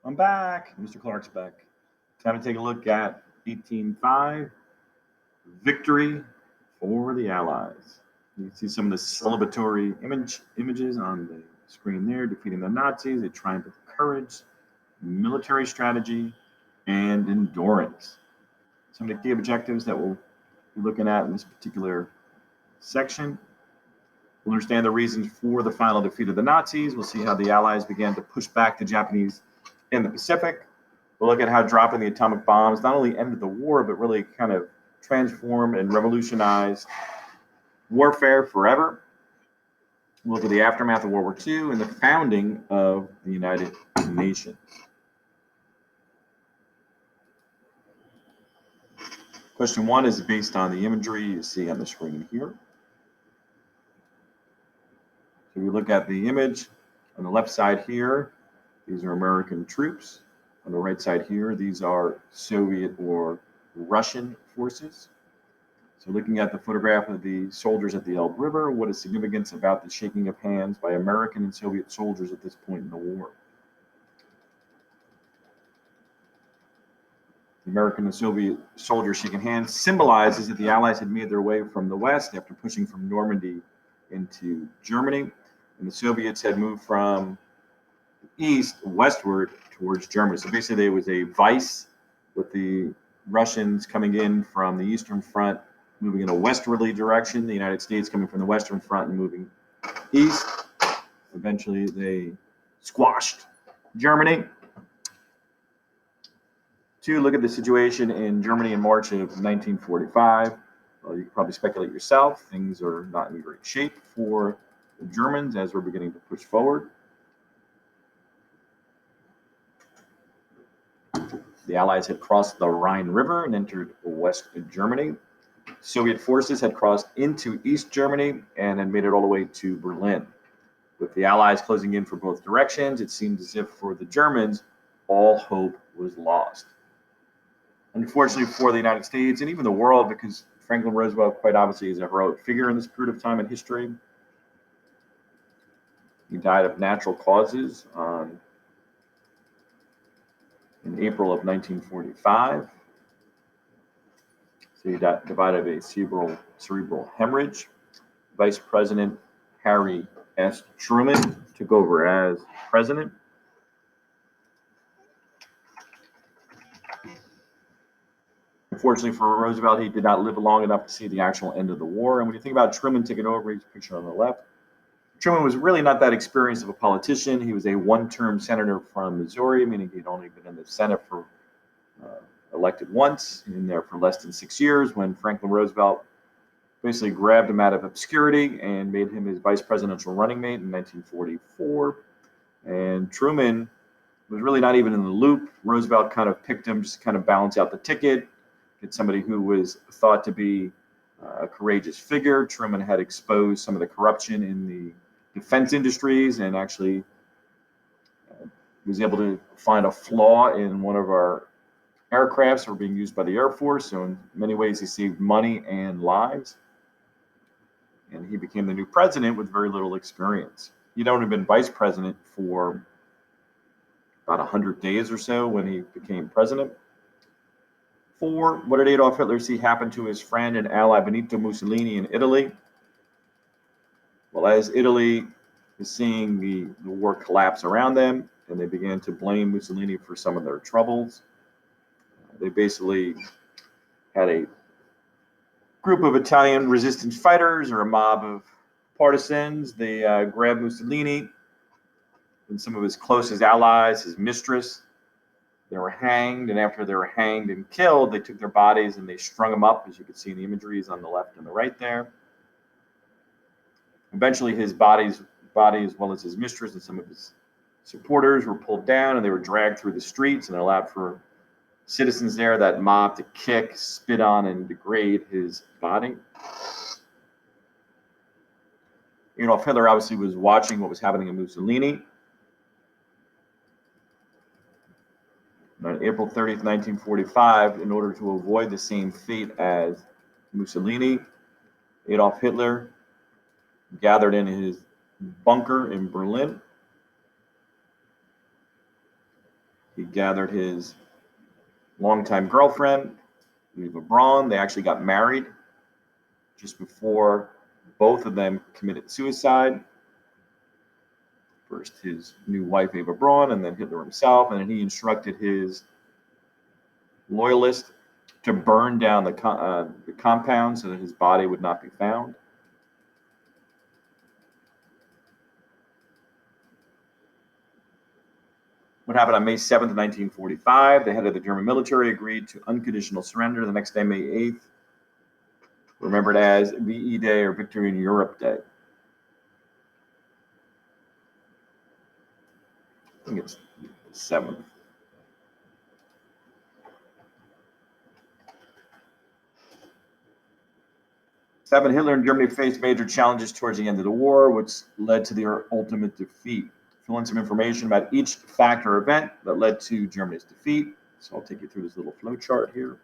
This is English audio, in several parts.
I'm back. Mr. Clarke's back. Time to take a look at 1805, victory for the Allies. You can see some of the celebratory images on the screen there, defeating the Nazis, a triumph of courage, military strategy, and endurance. Some of the key objectives that we'll be looking at in this particular section. We'll understand the reasons for the final defeat of the Nazis. We'll see how the Allies began to push back the Japanese in the Pacific. We'll look at how dropping the atomic bombs not only ended the war, but really kind of transformed and revolutionized warfare forever. We'll look at the aftermath of World War II and the founding of the United Nations. Question 1 is based on the imagery you see on the screen here. So we look at the image on the left side here. These are American troops. On the right side here, these are Soviet or Russian forces. So looking at the photograph of the soldiers at the Elbe River, what is significance about the shaking of hands by American and Soviet soldiers at this point in the war? The American and Soviet soldiers shaking hands symbolizes that the Allies had made their way from the west after pushing from Normandy into Germany, and the Soviets had moved from the east westward towards Germany. So basically there was a vice with the Russians coming in from the Eastern Front, moving in a westerly direction, the United States coming from the Western Front and moving east. Eventually they squashed Germany. 2, look at the situation in Germany in March of 1945. Well, you can probably speculate yourself. Things are not in great shape for the Germans as we're beginning to push forward. The Allies had crossed the Rhine River and entered West Germany. Soviet forces had crossed into East Germany and had made it all the way to Berlin. With the Allies closing in for both directions, it seemed as if for the Germans, all hope was lost. Unfortunately for the United States and even the world, because Franklin Roosevelt quite obviously is a heroic figure in this period of time in history. He died of natural causes in April of 1945. So he died of a cerebral hemorrhage. Vice President Harry S. Truman took over as president. Unfortunately for Roosevelt, he did not live long enough to see the actual end of the war. And when you think about Truman taking over, he's pictured on the left. Truman was really not that experienced of a politician. He was a one-term senator from Missouri, meaning he'd only been in the Senate for elected once, in there for less than 6 years, when Franklin Roosevelt basically grabbed him out of obscurity and made him his vice presidential running mate in 1944. And Truman was really not even in the loop. Roosevelt kind of picked him just to kind of balance out the ticket, get somebody who was thought to be a courageous figure. Truman had exposed some of the corruption in the defense industries and actually was able to find a flaw in one of our aircrafts that were being used by the Air Force. So in many ways, he saved money and lives. And he became the new president with very little experience. He'd only been vice president for about 100 days or so when he became president. 4, what did Adolf Hitler see happen to his friend and ally Benito Mussolini in Italy? Well, as Italy is seeing the war collapse around them, and they began to blame Mussolini for some of their troubles, they basically had a group of Italian resistance fighters or a mob of partisans. They grabbed Mussolini and some of his closest allies, his mistress. They were hanged, and after they were hanged and killed, they took their bodies and they strung them up, as you can see in the imageries on the left and the right there. Eventually, his body, as well as his mistress and some of his supporters, were pulled down, and they were dragged through the streets, and allowed for citizens there, that mob, to kick, spit on, and degrade his body. Adolf Hitler obviously was watching what was happening in Mussolini. On April 30th, 1945, in order to avoid the same fate as Mussolini, Adolf Hitler gathered in his bunker in Berlin. He gathered his longtime girlfriend, Eva Braun. They actually got married just before both of them committed suicide. First his new wife, Eva Braun, and then Hitler himself. And he instructed his loyalists to burn down the compound so that his body would not be found. What happened on May 7th, 1945? The head of the German military agreed to unconditional surrender. The next day, May 8th, remembered as VE Day or Victory in Europe Day. I think it's the 7th. Hitler and Germany faced major challenges towards the end of the war, which led to their ultimate defeat. Fill in some information about each factor or event that led to Germany's defeat. So I'll take you through this little flow chart here.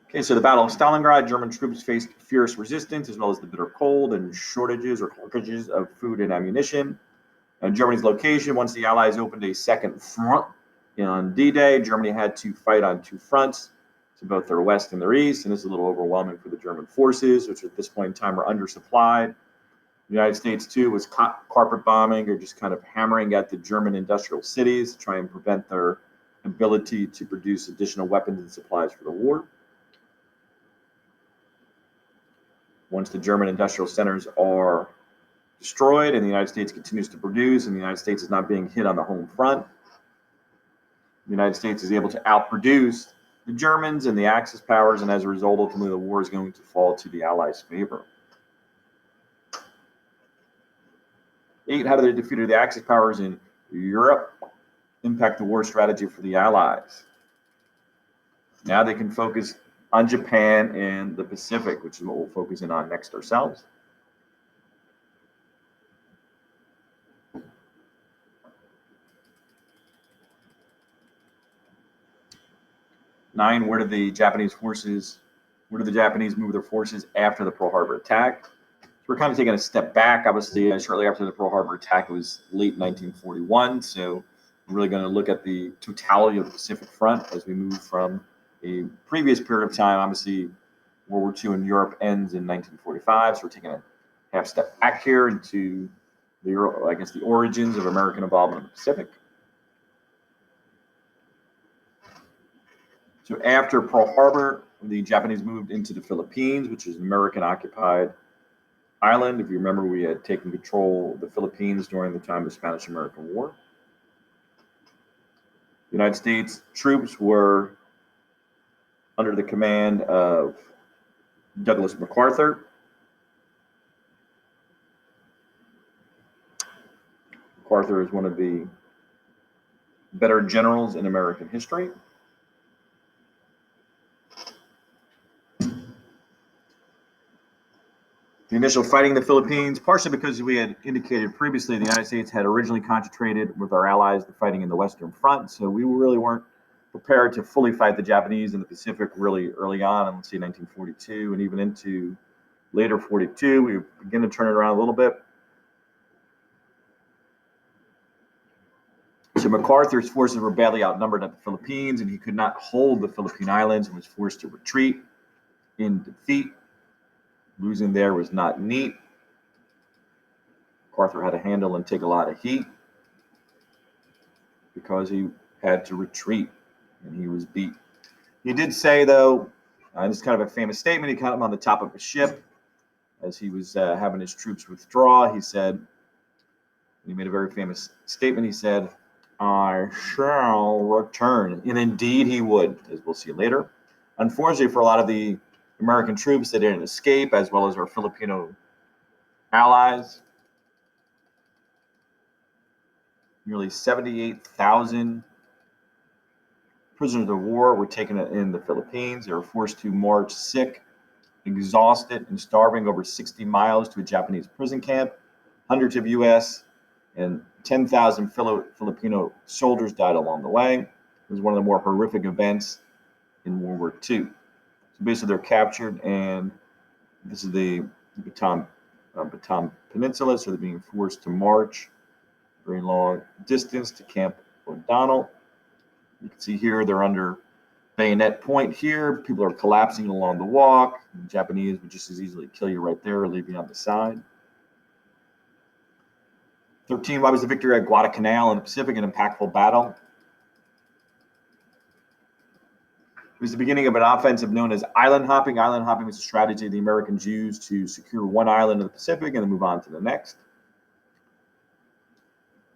Okay, so the Battle of Stalingrad, German troops faced fierce resistance as well as the bitter cold and shortages or shortages of food and ammunition. And Germany's location, once the Allies opened a second front on D-Day, Germany had to fight on two fronts, so both their west and their east, and this is a little overwhelming for the German forces, which at this point in time were undersupplied. The United States, too, was carpet bombing or just kind of hammering at the German industrial cities to try and prevent their ability to produce additional weapons and supplies for the war. Once the German industrial centers are destroyed and the United States continues to produce and the United States is not being hit on the home front, the United States is able to outproduce the Germans and the Axis powers, and as a result, ultimately the war is going to fall to the Allies' favor. 8, how do the defeat of the Axis powers in Europe impact the war strategy for the Allies? Now they can focus on Japan and the Pacific, which is what we'll focus in on next ourselves. 9, where did the Japanese move their forces after the Pearl Harbor attack? So we're kind of taking a step back. Obviously, shortly after the Pearl Harbor attack, it was late 1941. So we're really going to look at the totality of the Pacific Front as we move from a previous period of time. Obviously, World War II in Europe ends in 1945. So we're taking a half step back here into the origins of American involvement in the Pacific. So after Pearl Harbor, the Japanese moved into the Philippines, which is an American-occupied island. If you remember, we had taken control of the Philippines during the time of the Spanish-American War. The United States troops were under the command of Douglas MacArthur. MacArthur is one of the better generals in American history. The initial fighting in the Philippines, partially because we had indicated previously the United States had originally concentrated with our allies the fighting in the Western Front, so we really weren't prepared to fully fight the Japanese in the Pacific really early on, in, let's say 1942, and even into later 42. We begin to turn it around a little bit. So MacArthur's forces were badly outnumbered at the Philippines, and he could not hold the Philippine Islands and was forced to retreat in defeat. Losing there was not neat. MacArthur had to handle and take a lot of heat because he had to retreat and he was beat. He did say, though, this is kind of a famous statement, he caught him on the top of a ship as he was having his troops withdraw. He said, he made a very famous statement, he said, "I shall return." And indeed he would, as we'll see later. Unfortunately for a lot of the American troops that didn't escape, as well as our Filipino allies, nearly 78,000 prisoners of war were taken in the Philippines. They were forced to march sick, exhausted, and starving over 60 miles to a Japanese prison camp. Hundreds of U.S. and 10,000 Filipino soldiers died along the way. It was one of the more horrific events in World War II. So basically, they're captured and This is the Bataan Peninsula, so they're being forced to march very long distance to Camp O'Donnell. You can see here they're under bayonet point here. People are collapsing along the walk. The Japanese would just as easily kill you right there or leave you on the side. 13, why was the victory at Guadalcanal in the Pacific an impactful battle? It was the beginning of an offensive known as island hopping. Island hopping was a strategy the Americans used to secure one island in the Pacific and then move on to the next.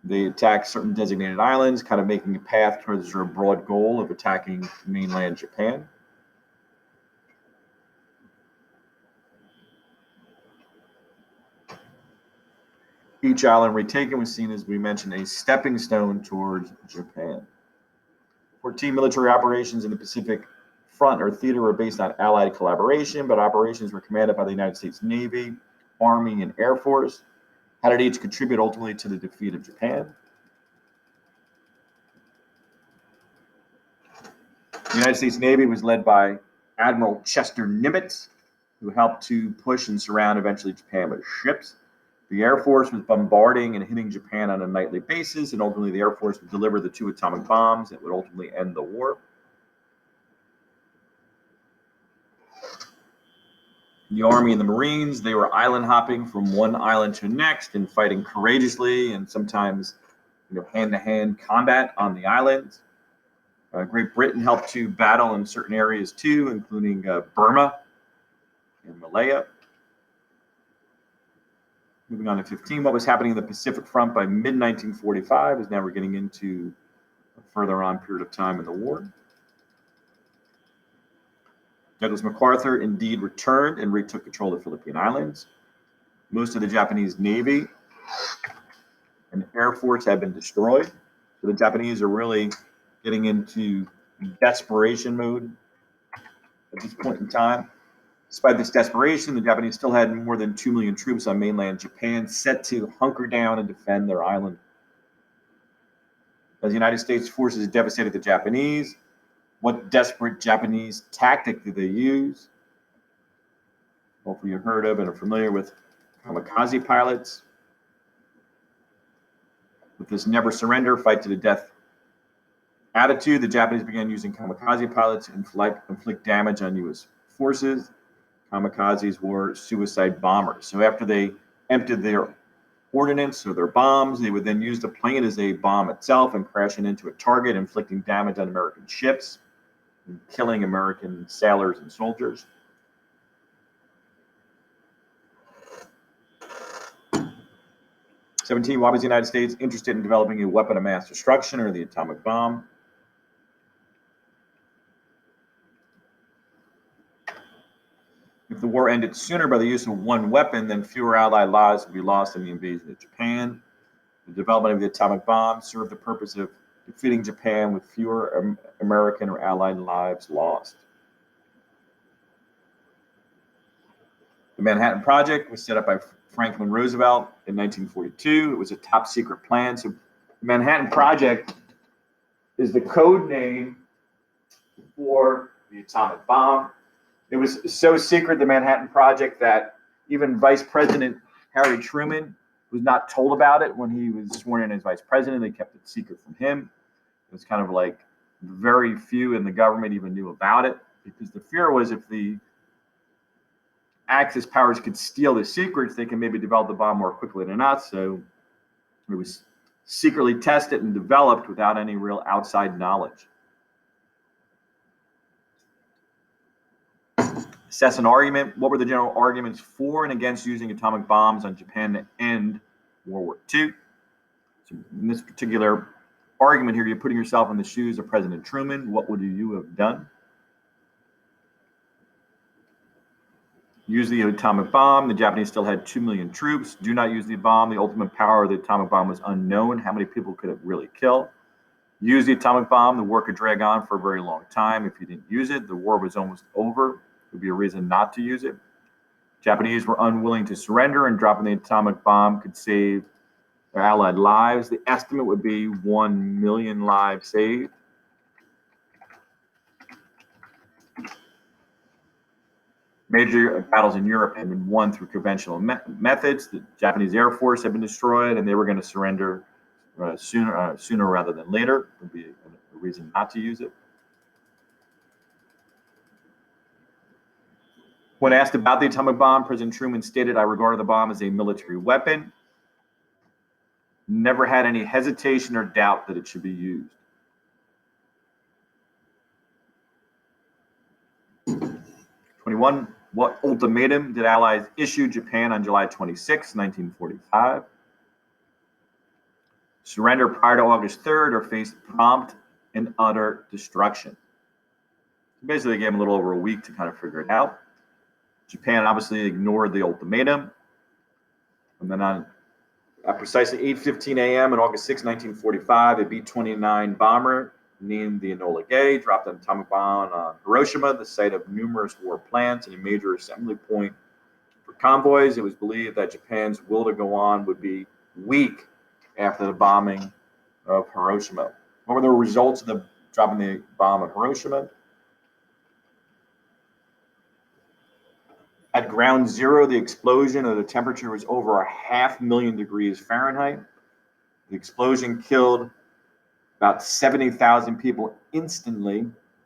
They attacked certain designated islands, kind of making a path towards their broad goal of attacking mainland Japan. Each island retaken was seen, as we mentioned, a stepping stone towards Japan. 14 military operations in the Pacific Front or theater were based on Allied collaboration, but operations were commanded by the United States Navy, Army, and Air Force. How did each contribute ultimately to the defeat of Japan? The United States Navy was led by Admiral Chester Nimitz, who helped to push and surround eventually Japan with ships. The Air Force was bombarding and hitting Japan on a nightly basis, and ultimately the Air Force would deliver the 2 atomic bombs that would ultimately end the war. The Army and the Marines, they were island hopping from one island to the next and fighting courageously and sometimes hand-to-hand combat on the islands. Great Britain helped to battle in certain areas too, including Burma and Malaya. Moving on to 15, what was happening in the Pacific Front by mid-1945, as now we're getting into a further on period of time in the war. Douglas MacArthur indeed returned and retook control of the Philippine Islands. Most of the Japanese Navy and Air Force had been destroyed. So the Japanese are really getting into desperation mode at this point in time. Despite this desperation, the Japanese still had more than 2 million troops on mainland Japan set to hunker down and defend their island. As the United States forces devastated the Japanese, what desperate Japanese tactic did they use? Hopefully you've heard of and are familiar with kamikaze pilots. With this never surrender, fight to the death attitude, the Japanese began using kamikaze pilots to inflict damage on U.S. forces. Kamikazes were suicide bombers. So after they emptied their ordnance or their bombs, they would then use the plane as a bomb itself and crash it into a target, inflicting damage on American ships and killing American sailors and soldiers. '17, why was the United States interested in developing a weapon of mass destruction, or the atomic bomb? If the war ended sooner by the use of one weapon, then fewer Allied lives would be lost in the invasion of Japan. The development of the atomic bomb served the purpose of defeating Japan with fewer American or Allied lives lost. The Manhattan Project was set up by Franklin Roosevelt in 1942. It was a top secret plan. So the Manhattan Project is the code name for the atomic bomb. It was so secret, the Manhattan Project, that even Vice President Harry Truman was not told about it when he was sworn in as vice president. They kept it secret from him. It was kind of like very few in the government even knew about it, because the fear was if the Axis powers could steal the secrets, they can maybe develop the bomb more quickly than us. So it was secretly tested and developed without any real outside knowledge. Assess an argument. What were the general arguments for and against using atomic bombs on Japan to end World War II? So in this particular argument here, you're putting yourself in the shoes of President Truman. What would you have done? Use the atomic bomb. The Japanese still had 2 million troops. Do not use the bomb. The ultimate power of the atomic bomb was unknown. How many people could it really kill? Use the atomic bomb. The war could drag on for a very long time. If you didn't use it, the war was almost over. Would be a reason not to use it. Japanese were unwilling to surrender, and dropping the atomic bomb could save their Allied lives. The estimate would be 1 million lives saved. Major battles in Europe had been won through conventional methods. The Japanese Air Force had been destroyed, and they were going to surrender sooner rather than later. Would be a reason not to use it. When asked about the atomic bomb, President Truman stated, "I regarded the bomb as a military weapon. Never had any hesitation or doubt that it should be used." 21. What ultimatum did Allies issue Japan on July 26, 1945? Surrender prior to August 3rd or face prompt and utter destruction. Basically, they gave them a little over a week to kind of figure it out. Japan obviously ignored the ultimatum. And then on precisely 8:15 a.m. on August 6, 1945, a B-29 bomber named the Enola Gay dropped an atomic bomb on Hiroshima, the site of numerous war plants and a major assembly point for convoys. It was believed that Japan's will to go on would be weak after the bombing of Hiroshima. What were the results of the dropping the bomb on Hiroshima? At ground zero, the explosion of the temperature was over 500,000 degrees Fahrenheit. The explosion killed about 70,000 people instantly,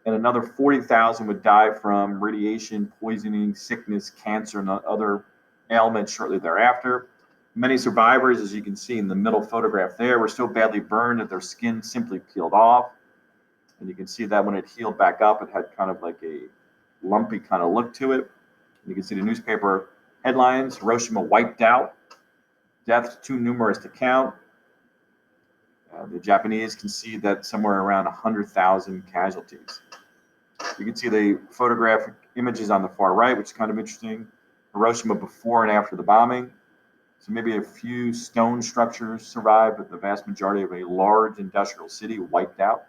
and another 40,000 would die from radiation, poisoning, sickness, cancer, and other ailments shortly thereafter. Many survivors, as you can see in the middle photograph there, were so badly burned that their skin simply peeled off. And you can see that when it healed back up, it had kind of like a lumpy kind of look to it. You can see the newspaper headlines: Hiroshima wiped out, deaths too numerous to count. The Japanese concede that somewhere around 100,000 casualties. You can see the photographic images on the far right, which is kind of interesting. Hiroshima before and after the bombing. So maybe a few stone structures survived, but the vast majority of a large industrial city wiped out.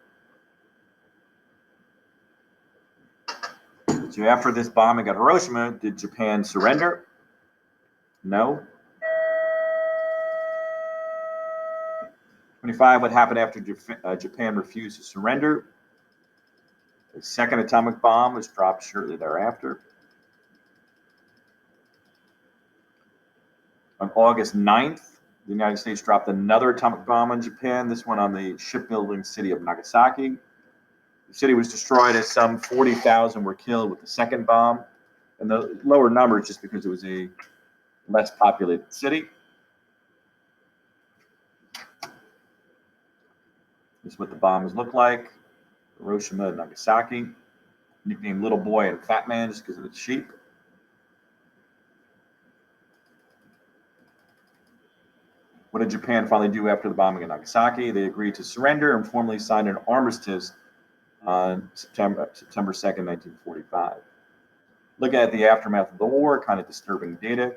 So after this bombing at Hiroshima, did Japan surrender? No. 25. What happened after Japan refused to surrender? A second atomic bomb was dropped shortly thereafter. On August 9th, the United States dropped another atomic bomb on Japan, this one on the shipbuilding city of Nagasaki. The city was destroyed as some 40,000 were killed with the second bomb, and the lower numbers just because it was a less populated city. This is what the bombs look like. Hiroshima and Nagasaki, nicknamed Little Boy and Fat Man just because of its shape. What did Japan finally do after the bombing of Nagasaki? They agreed to surrender and formally signed an armistice on September 2nd, 1945. Looking at the aftermath of the war, kind of disturbing data.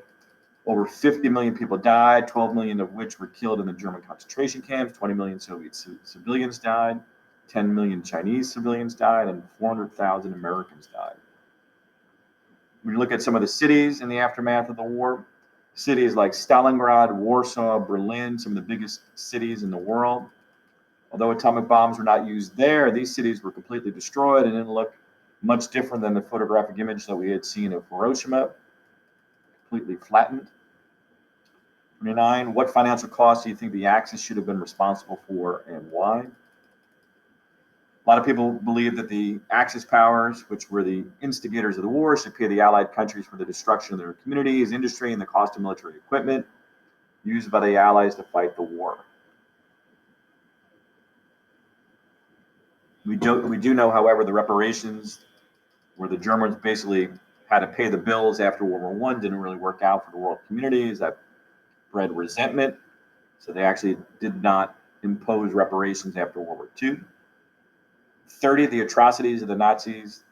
Over 50 million people died, 12 million of which were killed in the German concentration camps, 20 million Soviet civilians died, 10 million Chinese civilians died, and 400,000 Americans died. When you look at some of the cities in the aftermath of the war, cities like Stalingrad, Warsaw, Berlin, some of the biggest cities in the world. Although atomic bombs were not used there, these cities were completely destroyed and didn't look much different than the photographic image that we had seen of Hiroshima, completely flattened. 29. What financial costs do you think the Axis should have been responsible for, and why? A lot of people believe that the Axis powers, which were the instigators of the war, should pay the Allied countries for the destruction of their communities, industry, and the cost of military equipment used by the Allies to fight the war. We do know, however, the reparations, where the Germans basically had to pay the bills after World War I, didn't really work out for the world communities. That bred resentment. So they actually did not impose reparations after World War II. 30. The atrocities of the Nazis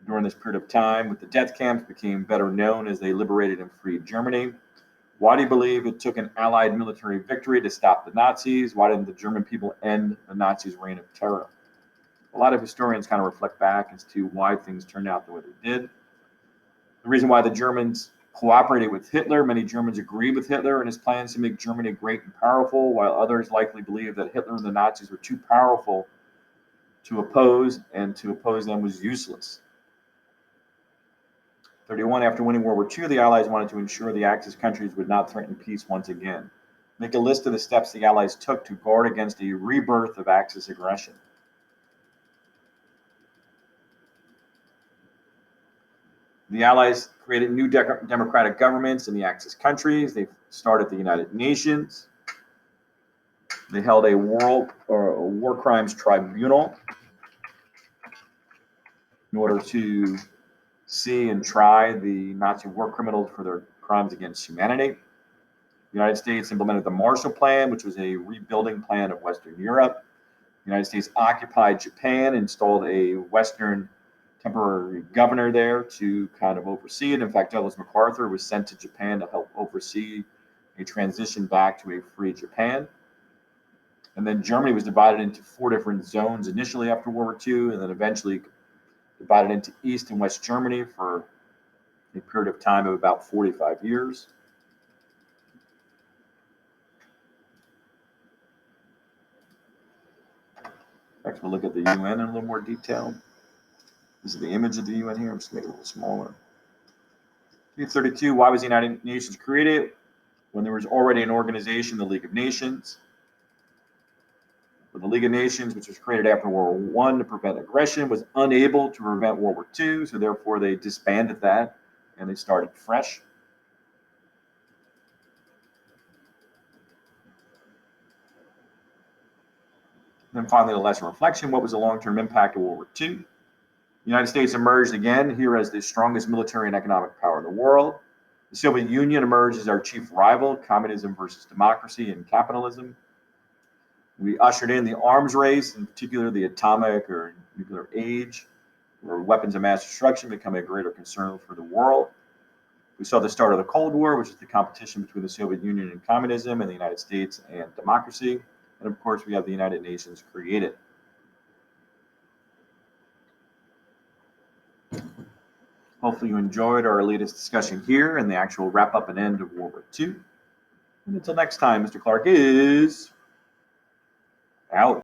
during this period of time with the death camps became better known as they liberated and freed Germany. Why do you believe it took an Allied military victory to stop the Nazis? Why didn't the German people end the Nazis' reign of terror? A lot of historians kind of reflect back as to why things turned out the way they did. The reason why the Germans cooperated with Hitler, many Germans agreed with Hitler and his plans to make Germany great and powerful, while others likely believed that Hitler and the Nazis were too powerful to oppose, and to oppose them was useless. 31, after winning World War II, the Allies wanted to ensure the Axis countries would not threaten peace once again. Make a list of the steps the Allies took to guard against a rebirth of Axis aggression. The Allies created new democratic governments in the Axis countries. They started the United Nations. They held a war crimes tribunal in order to see and try the Nazi war criminals for their crimes against humanity. The United States implemented the Marshall Plan, which was a rebuilding plan of Western Europe. The United States occupied Japan, installed a Western temporary governor there to kind of oversee it. In fact, Douglas MacArthur was sent to Japan to help oversee a transition back to a free Japan. And then Germany was divided into 4 different zones initially after World War II, and then eventually divided into East and West Germany for a period of time of about 45 years. Next, we'll look at the UN in a little more detail. This is the image of the UN here. I'm just making it a little smaller. 332, why was the United Nations created? When there was already an organization, the League of Nations. But the League of Nations, which was created after World War I to prevent aggression, was unable to prevent World War II, so therefore they disbanded that and they started fresh. And then finally, the lesson reflection. What was the long-term impact of World War II? The United States emerged again here as the strongest military and economic power in the world. The Soviet Union emerged as our chief rival, communism versus democracy and capitalism. We ushered in the arms race, in particular the atomic or nuclear age, where weapons of mass destruction become a greater concern for the world. We saw the start of the Cold War, which is the competition between the Soviet Union and communism and the United States and democracy. And of course, we have the United Nations created. Hopefully you enjoyed our latest discussion here and the actual wrap up and end of World War II. And until next time, Mr. Clarke is out.